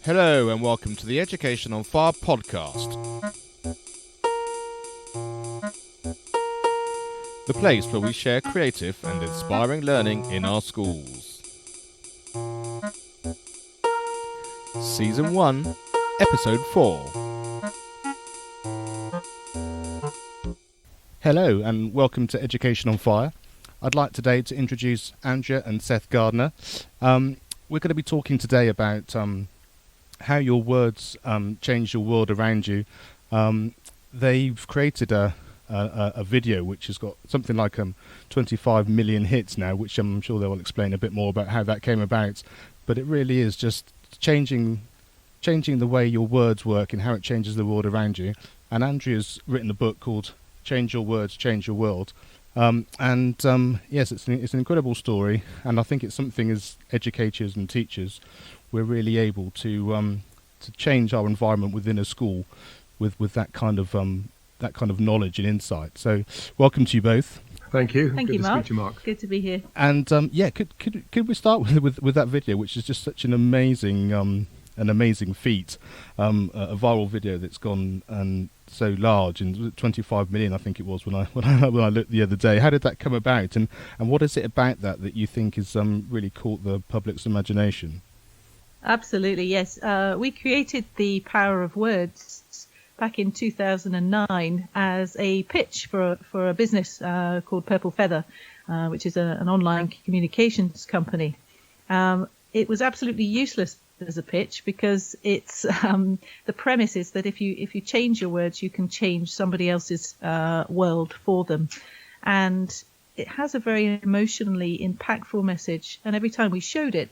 Hello and welcome to the Education on Fire podcast. The place where we share creative and inspiring learning in our schools. Season 1, Episode 4. Hello and welcome to Education on Fire. I'd like today to introduce Andrea and Seth Gardner. We're going to be talking today about how your words change your world around you. They've created a video which has got something like 25 million hits now, which I'm sure they will explain a bit more about how that came about. But it really is just changing the way your words work and how it changes the world around you. And Andrea's written a book called Change Your Words, Change Your World. Yes, it's an incredible story, and I think it's something as educators and teachers we're really able to change our environment within a school with that kind of knowledge and insight. So, welcome to you both. Thank you. Thank you, Mark. Good to be here. And could we start with that video, which is just such an amazing feat, a viral video that's gone so large, and 25 million I think it was when I looked the other day. How did that come about, and what is it about that you think has really caught the public's imagination? Absolutely, yes. We created the Power of Words back in 2009 as a pitch for a business called Purple Feather, which is an online communications company. It was absolutely useless as a pitch because it's the premise is that if you change your words, you can change somebody else's world for them, and it has a very emotionally impactful message. And every time we showed it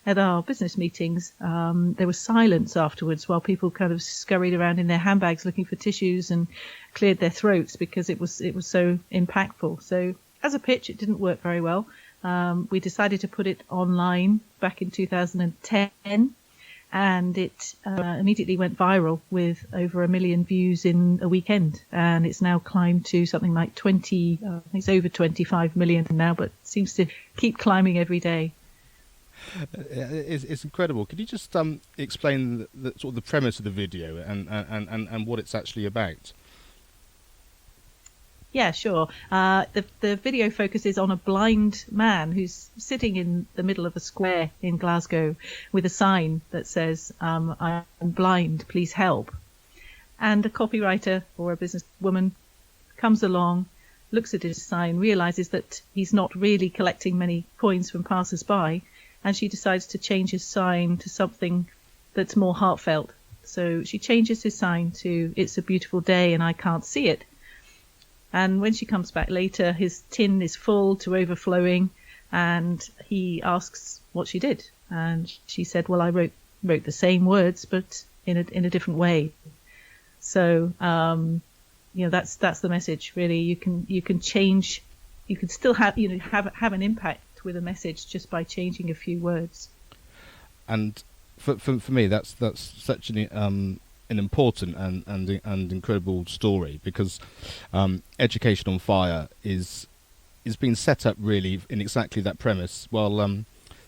at our business meetings, there was silence afterwards while people kind of scurried around in their handbags looking for tissues and cleared their throats because it was so impactful. So as a pitch, it didn't work very well. We decided to put it online back in 2010, and it immediately went viral with over 1 million views in a weekend. And it's now climbed to something like I think it's over 25 million now, but seems to keep climbing every day. It's incredible. Could you just explain the sort of the premise of the video and what it's actually about? Yeah, sure. The video focuses on a blind man who's sitting in the middle of a square in Glasgow with a sign that says, "I'm blind, please help." And a copywriter or a businesswoman comes along, looks at his sign, realizes that he's not really collecting many coins from passers-by, and she decides to change his sign to something that's more heartfelt. So she changes his sign to "It's a beautiful day and I can't see it." And when she comes back later, his tin is full to overflowing, and he asks what she did. And she said, "Well, I wrote the same words, but in a different way." So, that's the message. Really, you can change. You can still have an impact with a message just by changing a few words. And for me, that's such an important and incredible story, because Education on Fire is being set up really in exactly that premise. Well,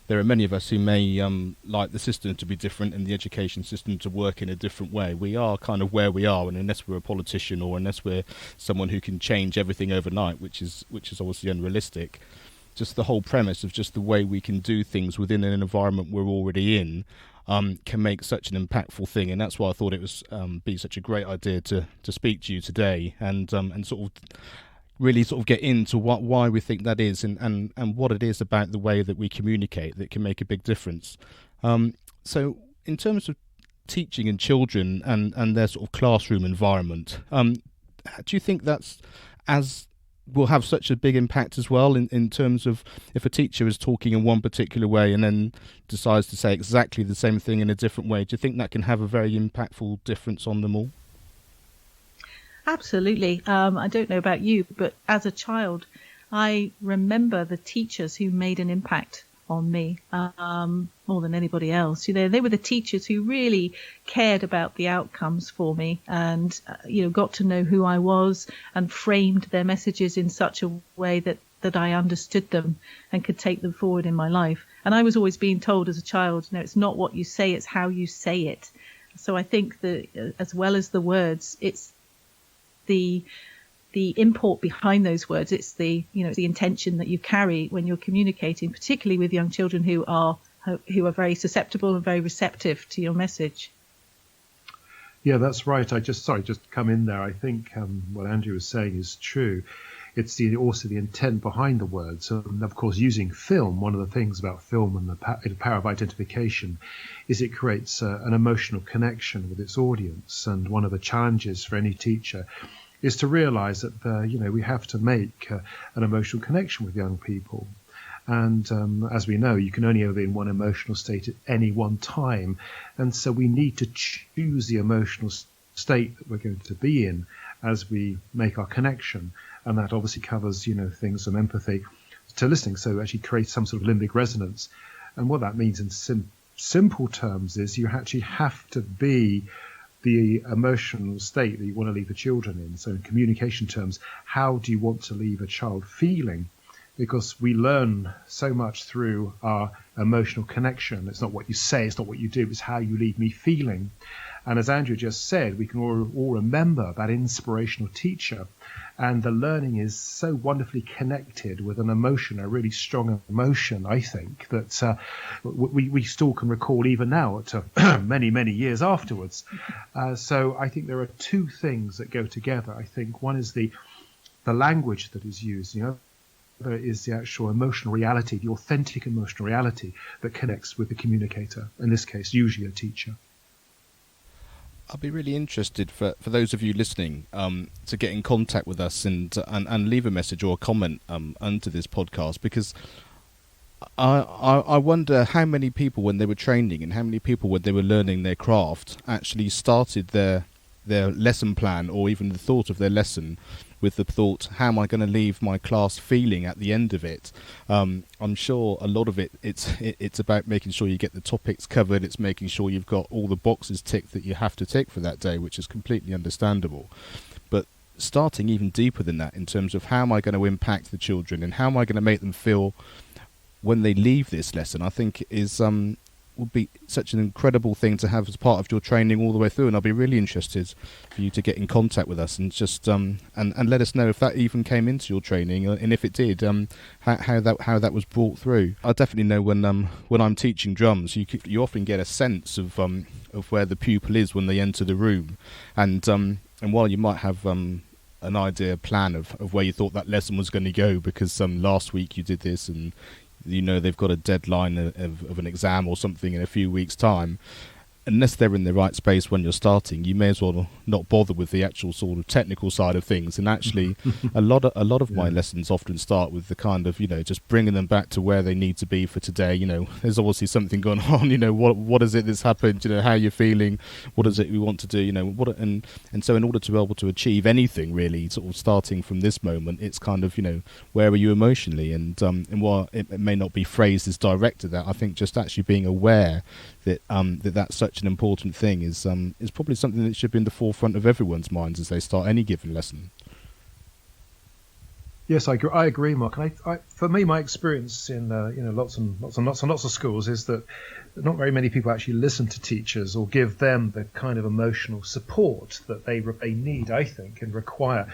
there are many of us who may like the system to be different and the education system to work in a different way. We are kind of where we are, and unless we're a politician or unless we're someone who can change everything overnight, which is obviously unrealistic, just the whole premise of just the way we can do things within an environment we're already in can make such an impactful thing. And that's why I thought it was be such a great idea to speak to you today and sort of really sort of get into why we think that is and what it is about the way that we communicate that can make a big difference. So in terms of teaching in children and their sort of classroom environment, do you think that's will have such a big impact as well in terms of if a teacher is talking in one particular way and then decides to say exactly the same thing in a different way? Do you think that can have a very impactful difference on them all? Absolutely. I don't know about you, but as a child, I remember the teachers who made an impact on me more than anybody else. They were the teachers who really cared about the outcomes for me and got to know who I was and framed their messages in such a way that that I understood them and could take them forward in my life. And I was always being told as a child, no, it's not what you say, it's how you say it. So I think that as well as the words, it's the import behind those words. It's the intention that you carry when you're communicating, particularly with young children who are very susceptible and very receptive to your message. Yeah, that's right. Just come in there. I think what Andrew was saying is true. It's also the intent behind the words. And of course, using film, one of the things about film and the power of identification is it creates an emotional connection with its audience. And one of the challenges for any teacher is to realize that, we have to make an emotional connection with young people. And as we know, you can only ever be in one emotional state at any one time. And so we need to choose the emotional state that we're going to be in as we make our connection. And that obviously covers, things from empathy to listening. So actually create some sort of limbic resonance. And what that means in simple terms is you actually have to be the emotional state that you want to leave the children in. So in communication terms, how do you want to leave a child feeling? Because we learn so much through our emotional connection. It's not what you say, it's not what you do, it's how you leave me feeling. And as Andrew just said, we can all remember that inspirational teacher. And the learning is so wonderfully connected with an emotion, a really strong emotion, I think, that we still can recall even now to many, many years afterwards. So I think there are two things that go together. I think one is the language that is used, There is the actual emotional reality, the authentic emotional reality that connects with the communicator, in this case, usually a teacher. I'll be really interested for those of you listening to get in contact with us and leave a message or a comment under this podcast, because I wonder how many people when they were training and how many people when they were learning their craft actually started their lesson plan or even the thought of their lesson with the thought, how am I going to leave my class feeling at the end of it? I'm sure a lot of it's about making sure you get the topics covered. It's making sure you've got all the boxes ticked that you have to tick for that day, which is completely understandable. But starting even deeper than that in terms of how am I going to impact the children and how am I going to make them feel when they leave this lesson, I think is would be such an incredible thing to have as part of your training all the way through. And I'll be really interested for you to get in contact with us and just and let us know if that even came into your training, and if it did, how that was brought through. I definitely know when I'm teaching drums, you often get a sense of where the pupil is when they enter the room, and while you might have an idea plan of where you thought that lesson was going to go because last week you did this and they've got a deadline of an exam or something in a few weeks' time, unless they're in the right space when you're starting, you may as well not bother with the actual sort of technical side of things. And actually, a lot of my lessons often start with the kind of, just bringing them back to where they need to be for today. There's obviously something going on. What is it that's happened? How you're feeling? What is it we want to do? And so in order to be able to achieve anything really, sort of starting from this moment, it's kind of where are you emotionally? And while it may not be phrased as direct to that, I think just actually being aware that that's such an important thing is probably something that should be in the forefront of everyone's minds as they start any given lesson. Yes, I agree, Mark. And for me, my experience in lots of schools is that not very many people actually listen to teachers or give them the kind of emotional support that they need, I think, and require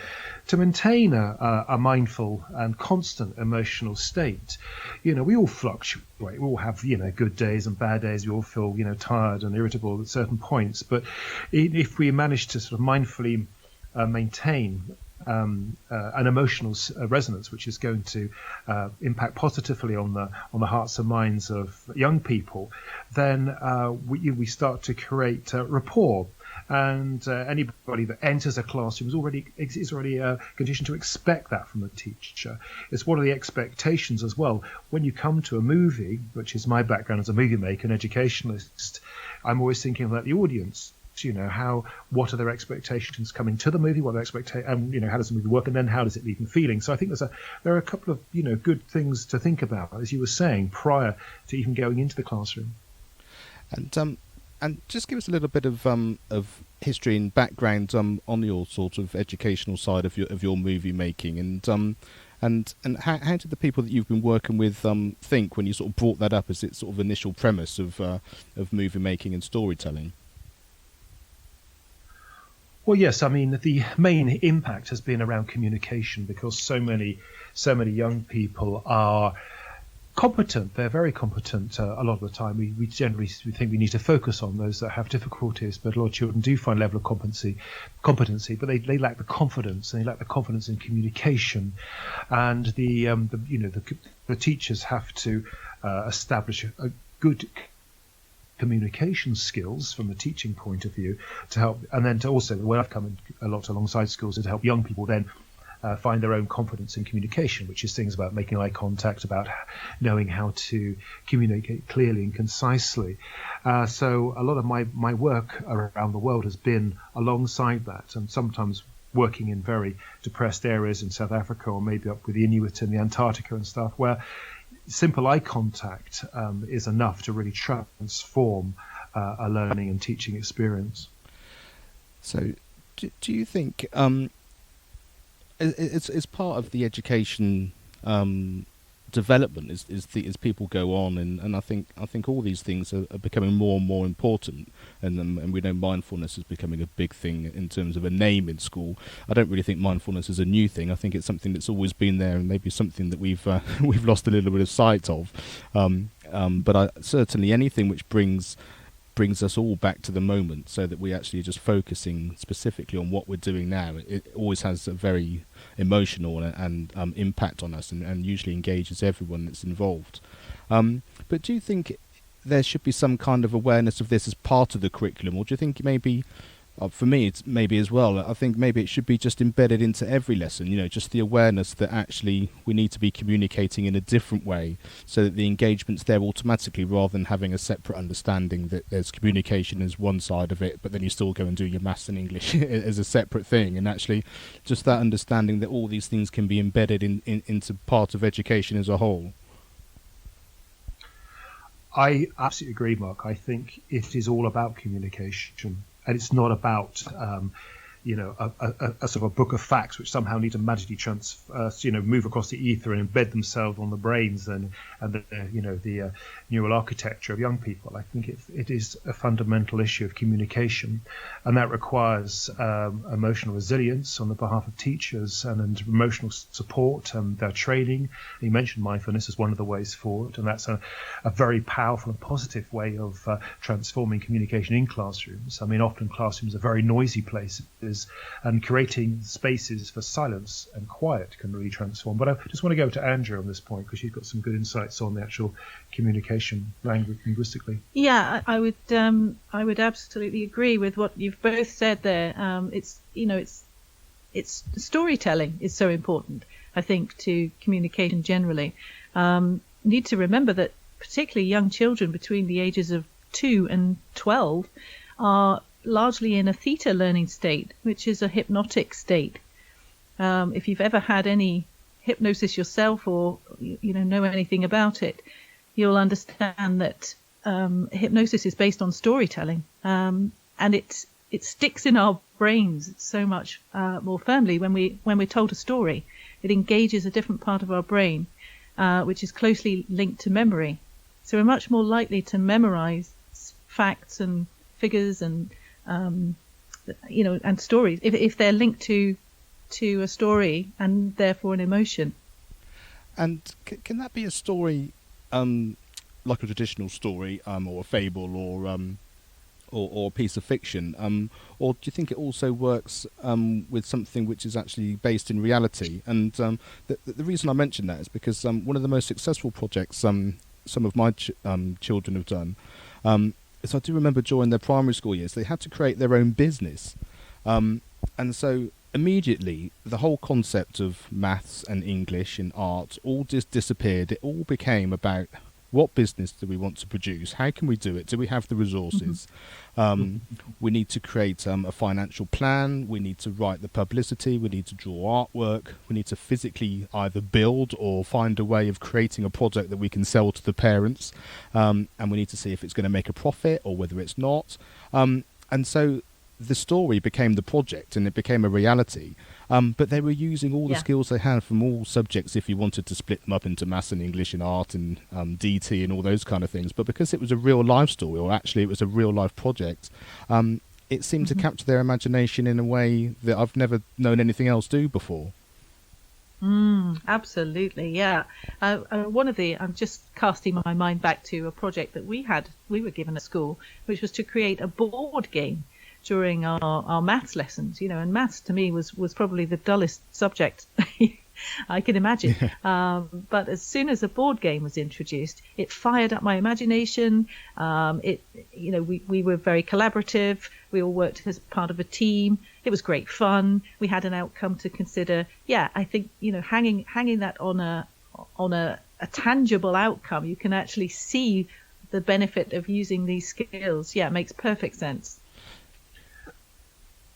to maintain a mindful and constant emotional state. We all fluctuate. We all have good days and bad days. We all feel tired and irritable at certain points. But if we manage to sort of mindfully maintain an emotional resonance, which is going to impact positively on the hearts and minds of young people, then we start to create rapport. And anybody that enters a classroom is already conditioned to expect that from the teacher. It's one of the expectations as well. When you come to a movie, which is my background as a movie maker and educationalist, I'm always thinking about the audience. What are their expectations coming to the movie? What are their expectations? And how does the movie work? And then how does it leave them feeling? So I think there are a couple of good things to think about, as you were saying, prior to even going into the classroom. And just give us a little bit of history and background on your sort of educational side of your movie making, and And how did the people that you've been working with think when you sort of brought that up as its sort of initial premise of movie making and storytelling? Well, yes, I mean, the main impact has been around communication, because so many young people are competent. They're very competent a lot of the time. We generally think we need to focus on those that have difficulties, but a lot of children do find level of competency, but they lack the confidence, and they lack the confidence in communication. And the teachers have to establish a good communication skills from the teaching point of view to help, and then to also, where I've come in a lot alongside schools, is to help young people then find their own confidence in communication, which is things about making eye contact, about knowing how to communicate clearly and concisely. So a lot of my work around the world has been alongside that, and sometimes working in very depressed areas in South Africa, or maybe up with the Inuit in the Antarctica and stuff, where simple eye contact is enough to really transform a learning and teaching experience. So do you think it's part of the education development as people go on, and I think all these things are becoming more and more important, and we know mindfulness is becoming a big thing in terms of a name in school. I don't really think mindfulness is a new thing. I think it's something that's always been there, and maybe something that we've lost a little bit of sight of. But certainly anything which brings us all back to the moment, so that we actually are just focusing specifically on what we're doing now. It always has a very emotional and impact on us, and usually engages everyone that's involved. But do you think there should be some kind of awareness of this as part of the curriculum, or do you think maybe, for me, it's maybe as well, I think maybe it should be just embedded into every lesson, just the awareness that actually we need to be communicating in a different way, so that the engagement's there automatically, rather than having a separate understanding that there's communication as one side of it, but then you still go and do your maths and English as a separate thing, and actually just that understanding that all these things can be embedded into part of education as a whole. I absolutely agree, Mark. I think it is all about communication. And it's not about, a sort of a book of facts which somehow need to magically move across the ether and embed themselves on the brains and the neural architecture of young people. I think it is a fundamental issue of communication, and that requires emotional resilience on the behalf of teachers, and emotional support and their training. You mentioned mindfulness as one of the ways forward, and that's a very powerful and positive way of transforming communication in classrooms. I mean, often classrooms are very noisy places, and creating spaces for silence and quiet can really transform. But I just want to go to Andrea on this point, because she's got some good insights on the actual communication language linguistically. Yeah, I would absolutely agree with what you've both said there. It's storytelling is so important, I think, to communication generally. Need to remember that particularly young children between the ages of 2 and 12 are largely in a theta learning state, which is a hypnotic state. If you've ever had any hypnosis yourself, or know anything about it, you'll understand that hypnosis is based on storytelling, and it sticks in our brains so much more firmly when we're told a story. It engages a different part of our brain, which is closely linked to memory. So we're much more likely to memorize facts and figures and and stories if they're linked to a story and therefore an emotion. And can that be a story like a traditional story, or a fable, or a piece of fiction, or do you think it also works with something which is actually based in reality? And the reason I mention that is because one of the most successful projects some of my children have done, so I do remember during their primary school years, they had to create their own business. And so immediately, the whole concept of maths and English and art all just disappeared. It all became about, what business do we want to produce? How can we do it? Do we have the resources? We need to create a financial plan. We need to write the publicity. We need to draw artwork. We need to physically either build or find a way of creating a product that we can sell to the parents. And we need to see if it's going to make a profit or whether it's not. And so the story became the project and it became a reality. But they were using all the skills they had from all subjects if you wanted to split them up into maths and English and art and DT and all those kind of things. But because it was a real life story, or actually it was a real life project, it seemed to capture their imagination in a way that I've never known anything else do before. Absolutely, yeah. I'm just casting my mind back to a project that we were given at school, which was to create a board game during our maths lessons, and maths to me was probably the dullest subject I can imagine. But as soon as a board game was introduced, it fired up my imagination. We were very collaborative. We all worked as part of a team. It was great fun. We had an outcome to consider. Yeah, I think, hanging that on a tangible outcome, you can actually see the benefit of using these skills. Yeah, it makes perfect sense.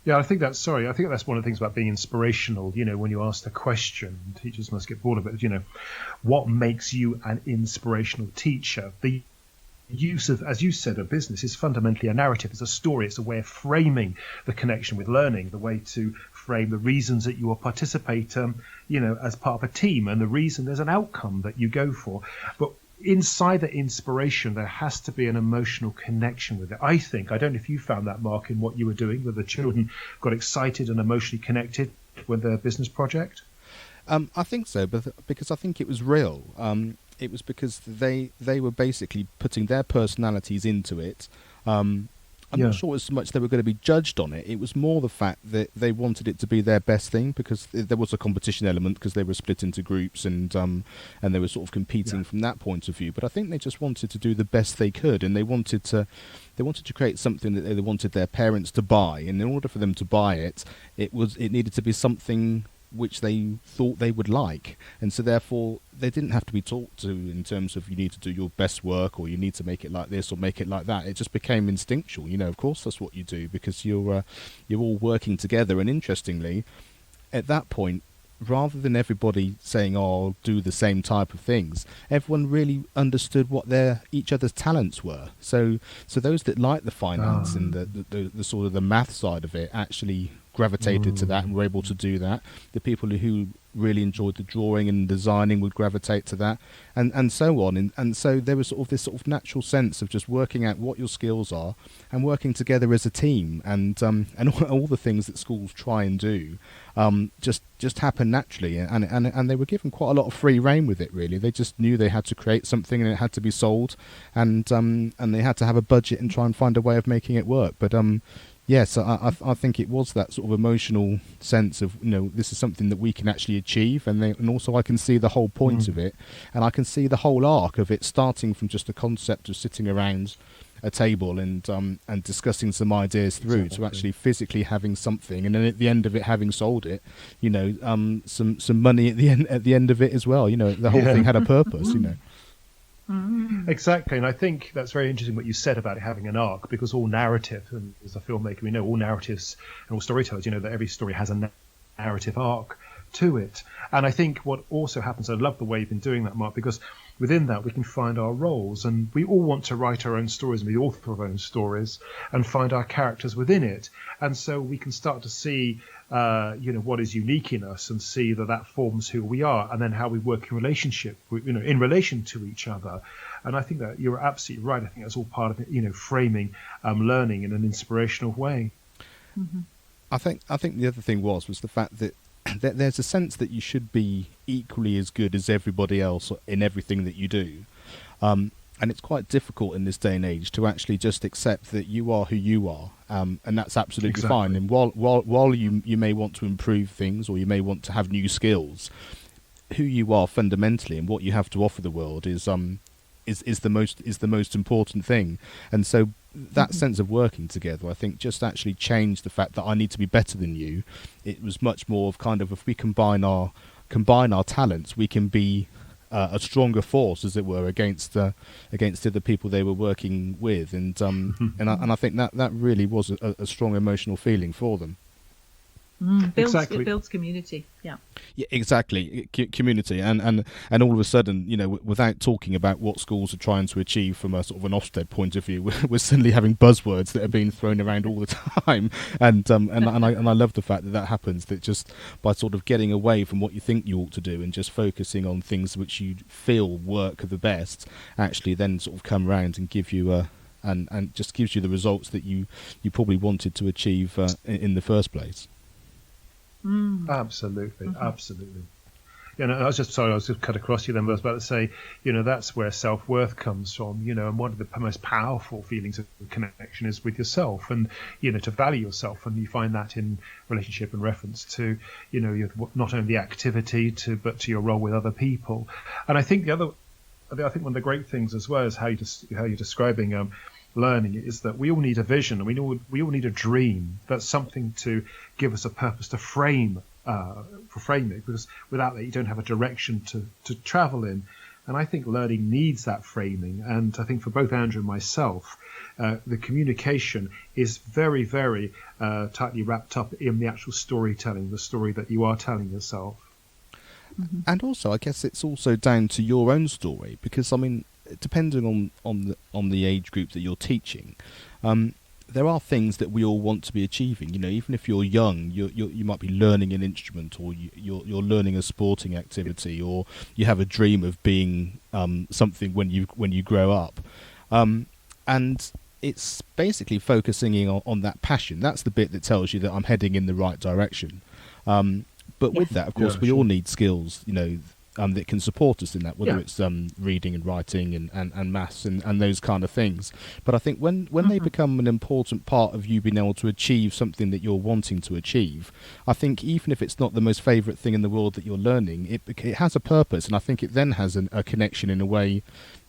Yeah, I think that's one of the things about being inspirational. When you ask the question, teachers must get bored of it. What makes you an inspirational teacher? The use of, as you said, a business is fundamentally a narrative. It's a story. It's a way of framing the connection with learning, the way to frame the reasons that you will participate, as part of a team, and the reason there's an outcome that you go for. But inside the inspiration, there has to be an emotional connection with it. I don't know if you found that, Mark, in what you were doing, where the children got excited and emotionally connected with their business project. I think so, but because I think it was real. It was because they were basically putting their personalities into it. I'm not sure as much they were going to be judged on it. It was more the fact that they wanted it to be their best thing, because there was a competition element, because they were split into groups and they were sort of competing from that point of view. But I think they just wanted to do the best they could, and they wanted to create something that they wanted their parents to buy. And in order for them to buy it, it needed to be something which they thought they would like, and so therefore they didn't have to be taught to in terms of you need to do your best work, or you need to make it like this or make it like that. It just became instinctual. Of course that's what you do, because you're all working together. And interestingly, at that point, rather than everybody saying, "Oh, do the same type of things," everyone really understood what each other's talents were. So those that liked the finance and the sort of the math side of it actually gravitated to that and were able to do that. The people who really enjoyed the drawing and designing would gravitate to that, and so on. And so there was sort of this sort of natural sense of just working out what your skills are and working together as a team, and all the things that schools try and do just happen naturally, and they were given quite a lot of free rein with it. Really, they just knew they had to create something and it had to be sold, and they had to have a budget and try and find a way of making it work. But yes, I think it was that sort of emotional sense of, this is something that we can actually achieve, and also I can see the whole point of it, and I can see the whole arc of it, starting from just a concept of sitting around a table and discussing some ideas through to actually physically having something, and then at the end of it having sold it, some money at the end of it as well. The whole thing had a purpose. Exactly, and I think that's very interesting what you said about it having an arc, because all narrative, and as a filmmaker we know all narratives and all storytellers, that every story has a narrative arc to it. And I think what also happens, I love the way you've been doing that, Mark, because within that we can find our roles, and we all want to write our own stories and be the author of our own stories and find our characters within it. And so we can start to see what is unique in us, and see that forms who we are, and then how we work in relationship, in relation to each other. And I think that you're absolutely right. I think that's all part of it, framing learning in an inspirational way. Mm-hmm. I think the other thing was the fact that there's a sense that you should be equally as good as everybody else in everything that you do. And it's quite difficult in this day and age to actually just accept that you are who you are, and that's absolutely fine. And while you may want to improve things, or you may want to have new skills, who you are fundamentally and what you have to offer the world is the most important thing. And so that sense of working together, I think, just actually changed the fact that I need to be better than you. It was much more of kind of, if we combine our talents, we can be a stronger force, as it were, against other people they were working with, and I think that really was a strong emotional feeling for them. Exactly. It builds community. Yeah. Yeah, exactly. Community, and all of a sudden, without talking about what schools are trying to achieve from a sort of an Ofsted point of view, we're suddenly having buzzwords that are being thrown around all the time, and I love the fact that happens. That just by sort of getting away from what you think you ought to do and just focusing on things which you feel work the best, actually then sort of come around and give you and just gives you the results that you probably wanted to achieve in the first place. Absolutely. I was just cut across you then, but I was about to say, that's where self-worth comes from, and one of the most powerful feelings of connection is with yourself, and, to value yourself. And you find that in relationship and reference to, not only the activity but to your role with other people. And I think one of the great things as well is how you're describing learning is that we all need a vision, and we all need a dream. That's something to give us a purpose to frame it, because without that you don't have a direction to travel in. And I think learning needs that framing. And I think for both Andrew and myself, the communication is very, very tightly wrapped up in the actual storytelling, the story that you are telling yourself. And also, I guess it's also down to your own story, because depending on the age group that you're teaching, there are things that we all want to be achieving. Even if you're young, you might be learning an instrument, or you're learning a sporting activity, or you have a dream of being something when you grow up, and it's basically focusing on that passion. That's the bit that tells you that I'm heading in the right direction. But with that, of course, we all need skills, that can support us in that, whether it's reading and writing and maths and those kind of things. But I think when they become an important part of you being able to achieve something that you're wanting to achieve, I think even if it's not the most favourite thing in the world that you're learning, it has a purpose, and I think it then has a connection in a way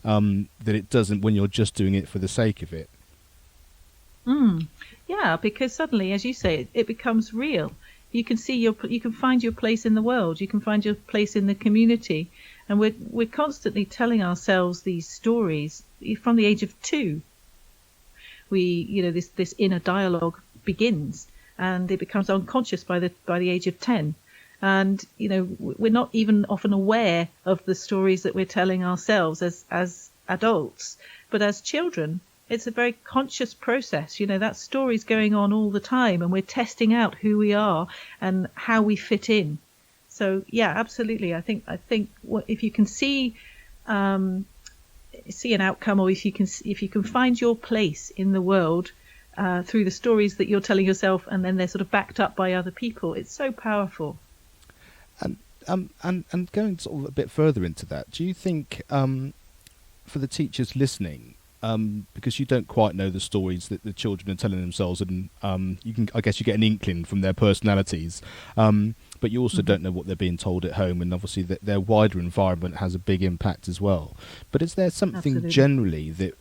that it doesn't when you're just doing it for the sake of it. Yeah, because suddenly, as you say, it becomes real. You can you can find your place in the world. You can find your place in the community, and we're constantly telling ourselves these stories from the age of 2. This inner dialogue begins, and it becomes unconscious by the age of 10. And we're not even often aware of the stories that we're telling ourselves as adults, but as children, it's a very conscious process. That story's going on all the time, and we're testing out who we are and how we fit in. So yeah, absolutely. I think if you can see an outcome, or if you can find your place in the world through the stories that you're telling yourself, and then they're sort of backed up by other people, it's so powerful. And going sort of a bit further into that, do you think for the teachers listening, because you don't quite know the stories that the children are telling themselves, and I guess you get an inkling from their personalities, but you also don't know what they're being told at home, and obviously their wider environment has a big impact as well. But is there something generally that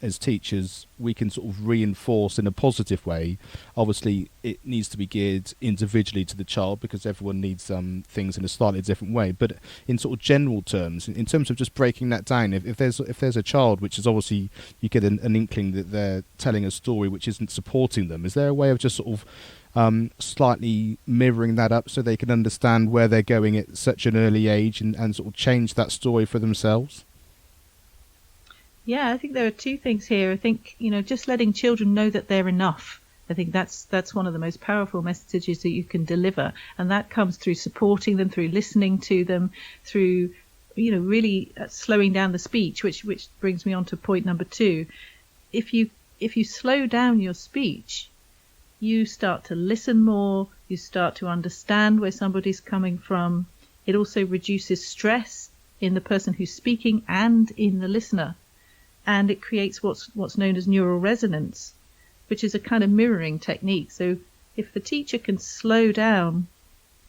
as teachers we can sort of reinforce in a positive way? Obviously it needs to be geared individually to the child, because everyone needs things in a slightly different way, but in sort of general terms, in terms of just breaking that down, if there's a child which is obviously, you get an inkling that they're telling a story which isn't supporting them, is there a way of just sort of slightly mirroring that up so they can understand where they're going at such an early age, and sort of change that story for themselves? Yeah, I think there are two things here. I think, just letting children know that they're enough. I think that's one of the most powerful messages that you can deliver, and that comes through supporting them, through listening to them, through really slowing down the speech, which brings me on to point number 2. If you slow down your speech, you start to listen more, you start to understand where somebody's coming from. It also reduces stress in the person who's speaking and in the listener, and it creates what's known as neural resonance, which is a kind of mirroring technique. So if the teacher can slow down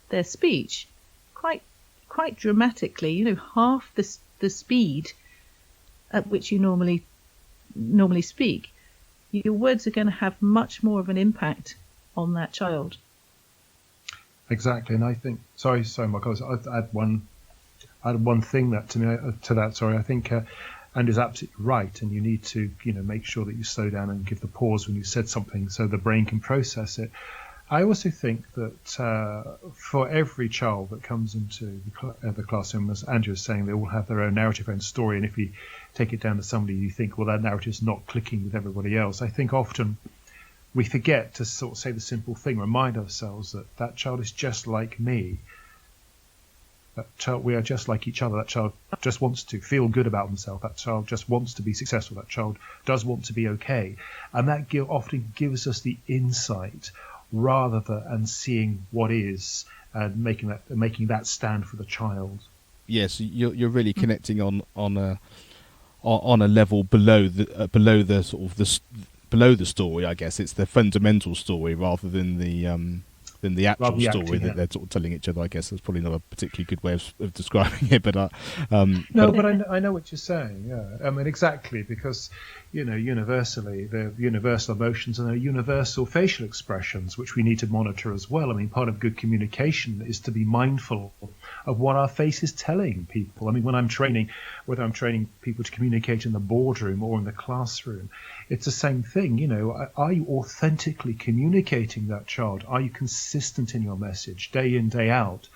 their speech quite dramatically, half the speed at which you normally speak, your words are going to have much more of an impact on that child. Exactly. And I think, sorry, Michael, I had one thing that to that. Sorry, I think Andrew's absolutely right, and you need to make sure that you slow down and give the pause when you said something, so the brain can process it. I also think that for every child that comes into the classroom, as Andrew was saying, they all have their own narrative, own story. And if you take it down to somebody, you think, well, that narrative is not clicking with everybody else. I think often we forget to sort of say the simple thing, remind ourselves that that child is just like me. That child, we are just like each other. That child just wants to feel good about themselves. That child just wants to be successful. That child does want to be okay. And that often gives us the insight rather than seeing what is and making that stand for the child. Yes, you're really connecting on a level below the sort of below the story. I guess it's the fundamental story rather than the actual story that they're sort of telling each other. I guess that's probably not a particularly good way of describing it, but I know what you're saying. Yeah, I mean exactly, because universally they're universal emotions and they're universal facial expressions which we need to monitor as well. I mean, part of good communication is to be mindful of what our face is telling people. I mean, when I'm training, whether I'm training people to communicate in the boardroom or in the classroom, it's the same thing. Are you authentically communicating that child? Are you consistent in your message day in, day out,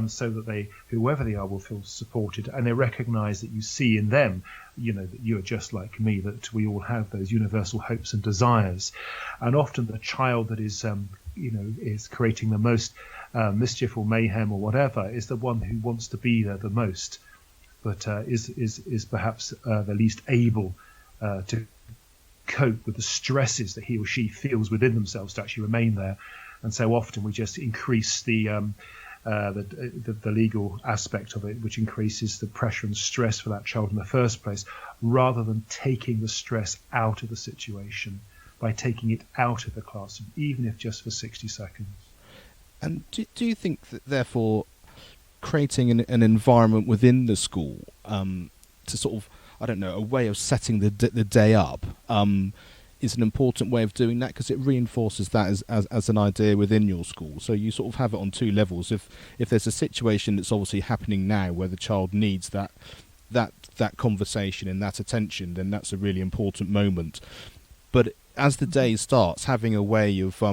so that whoever they are, will feel supported and they recognize that you see in them, that you are just like me, that we all have those universal hopes and desires. And often the child that is creating the most mischief or mayhem or whatever is the one who wants to be there the most, but is perhaps the least able to cope with the stresses that he or she feels within themselves to actually remain there. And so often we just increase the legal aspect of it, which increases the pressure and stress for that child in the first place, rather than taking the stress out of the situation by taking it out of the classroom, even if just for 60 seconds. And do you think that, therefore, creating an environment within the school to sort of, I don't know, a way of setting the day up is an important way of doing that, because it reinforces that as an idea within your school. So you sort of have it on two levels. If there's a situation that's obviously happening now where the child needs that conversation and that attention, then that's a really important moment. But as the day starts, having a way of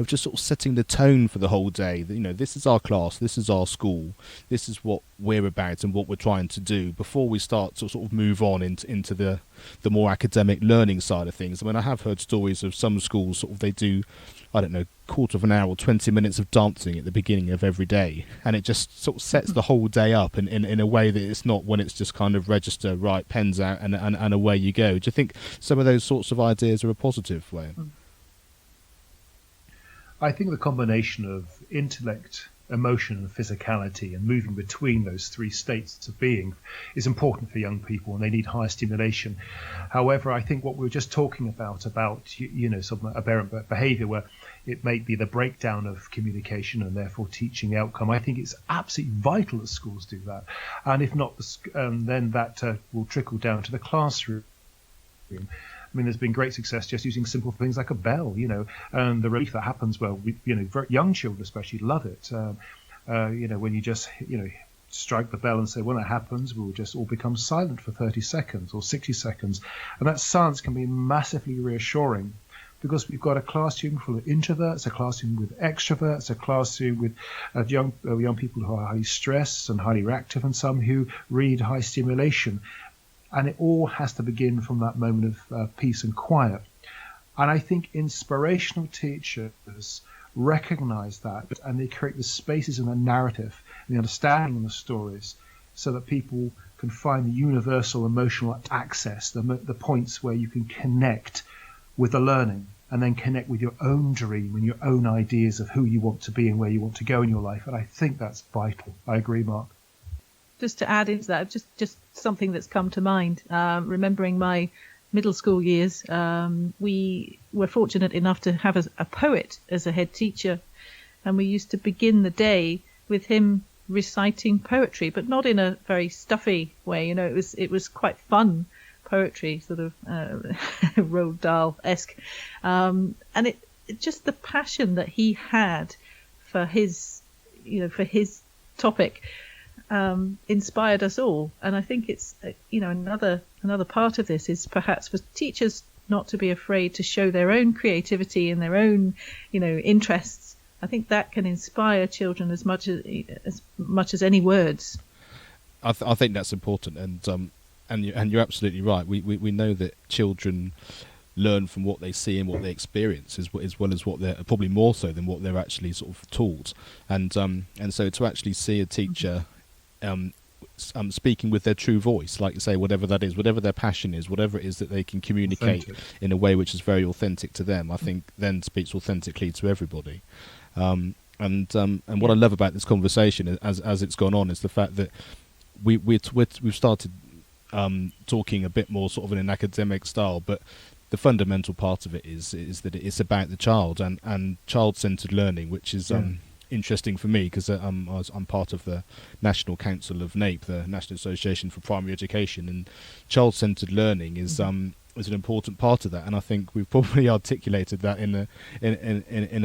just sort of setting the tone for the whole day. This is our class, this is our school, this is what we're about and what we're trying to do, before we start to sort of move on into the more academic learning side of things. I mean, I have heard stories of some schools sort of they do, I don't know, quarter of an hour or 20 minutes of dancing at the beginning of every day, and it just sort of sets the whole day up in a way that it's not when it's just kind of register, right, pens out and away you go. Do you think some of those sorts of ideas are a positive way? I think the combination of intellect, emotion and physicality and moving between those three states of being is important for young people, and they need higher stimulation. However, I think what we were just talking about some aberrant behavior where it may be the breakdown of communication and therefore teaching outcome, I think it's absolutely vital that schools do that. And if not, then that will trickle down to the classroom. I mean, there's been great success just using simple things like a bell, and the relief that happens. Well, very young children especially love it. When you just, strike the bell and say, when that happens, we'll just all become silent for 30 seconds or 60 seconds. And that silence can be massively reassuring, because we've got a classroom full of introverts, a classroom with extroverts, a classroom with young people who are highly stressed and highly reactive, and some who read high stimulation. And it all has to begin from that moment of peace and quiet. And I think inspirational teachers recognize that, and they create the spaces in the narrative and the understanding of the stories, so that people can find the universal emotional access, the points where you can connect with the learning, and then connect with your own dream and your own ideas of who you want to be and where you want to go in your life. And I think that's vital. I agree, Mark. Just to add into that, just something that's come to mind, remembering my middle school years, we were fortunate enough to have a poet as a head teacher, and we used to begin the day with him reciting poetry, but not in a very stuffy way. It was quite fun poetry, sort of Roald Dahl-esque, and it just the passion that he had for his topic inspired us all. And I think it's another part of this is perhaps for teachers not to be afraid to show their own creativity and their own, interests. I think that can inspire children as much as any words. I think that's important, and you're absolutely right. We know that children learn from what they see and what they experience, as well as what they're probably more so than what they're actually sort of taught. And so to actually see a teacher speaking with their true voice, like you say, whatever that is, whatever their passion is, whatever it is that they can communicate in a way which is very authentic to them, I think then speaks authentically to everybody. And what I love about this conversation as it's gone on is the fact that we've started talking a bit more sort of in an academic style, but the fundamental part of it is that it's about the child and child-centered learning, which is interesting for me because I'm part of the National Council of NAPE, the National Association for Primary Education, and child-centered learning is an important part of that. And I think we've probably articulated that in a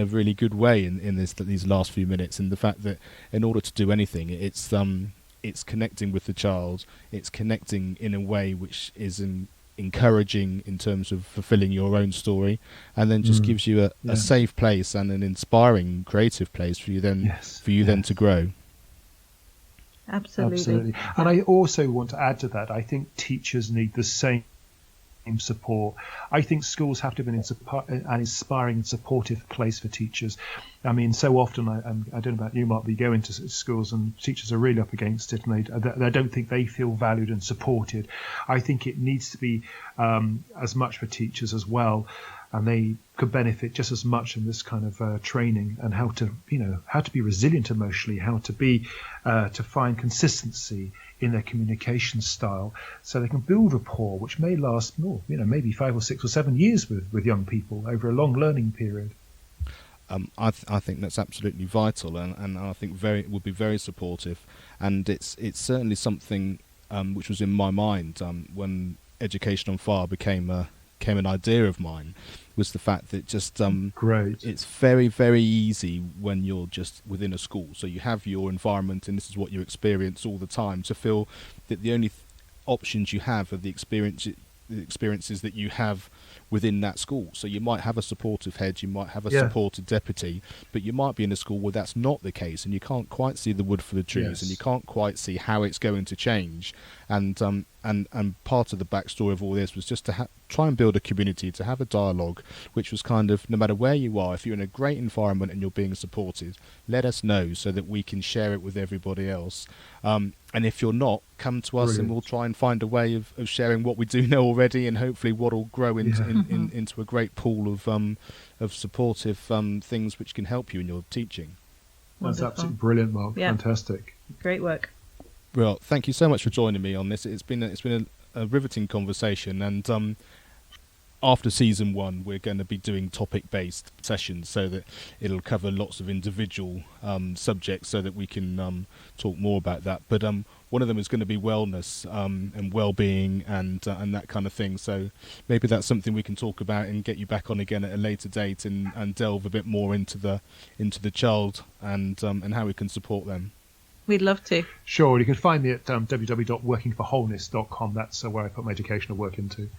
really good way in these last few minutes. And the fact that in order to do anything, it's connecting with the child, it's connecting in a way which is encouraging in terms of fulfilling your own story, and then just gives you a safe place and an inspiring creative place for you then then to grow. Absolutely. And I also want to add to that, I think teachers need the same support. I think schools have to be an inspiring and supportive place for teachers. I mean, so often, I don't know about you, Mark, but you go into schools and teachers are really up against it, and they don't think they feel valued and supported. I think it needs to be as much for teachers as well, and they could benefit just as much from this kind of training and how to be resilient emotionally, how to be to find consistency in their communication style, so they can build rapport, which may last more, maybe 5 or 6 or 7 years with young people over a long learning period. I think that's absolutely vital, and I think would be very supportive, and it's certainly something which was in my mind when Education on Fire became an idea of mine, was the fact that just it's very, very easy when you're just within a school, so you have your environment and this is what you experience all the time, to feel that the only options you have are the experiences that you have within that school. So you might have a supportive head, you might have a supported deputy, but you might be in a school where that's not the case, and you can't quite see the wood for the trees, and you can't quite see how it's going to change. And part of the backstory of all this was just to try and build a community, to have a dialogue, which was kind of, no matter where you are, if you're in a great environment and you're being supported, let us know so that we can share it with everybody else. And if you're not, come to us and we'll try and find a way of sharing what we do know already, and hopefully what will grow into a great pool of supportive things which can help you in your teaching. That's absolutely brilliant, Mark. Yeah. Fantastic. Great work. Well, thank you so much for joining me on this. It's been a riveting conversation, and after season 1, we're going to be doing topic-based sessions so that it'll cover lots of individual subjects, so that we can talk more about that. But one of them is going to be wellness and well-being and that kind of thing. So maybe that's something we can talk about and get you back on again at a later date and delve a bit more into the child and how we can support them. We'd love to. Sure. You can find me at www.workingforwholeness.com. That's where I put my educational work into.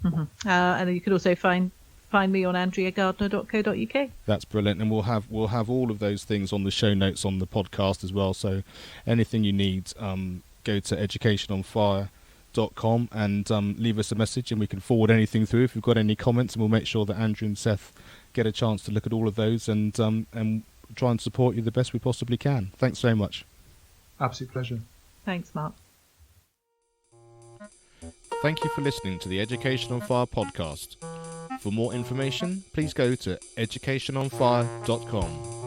Mm-hmm. And you can also find me on andreagardner.co.uk. That's brilliant, and we'll have all of those things on the show notes on the podcast as well. So anything you need, go to educationonfire.com and leave us a message, and we can forward anything through if you've got any comments, and we'll make sure that Andrew and Seth get a chance to look at all of those and try and support you the best we possibly can. Thanks very much. Absolute pleasure. Thanks, Mark. Thank you for listening to the Education on Fire podcast. For more information, please go to educationonfire.com.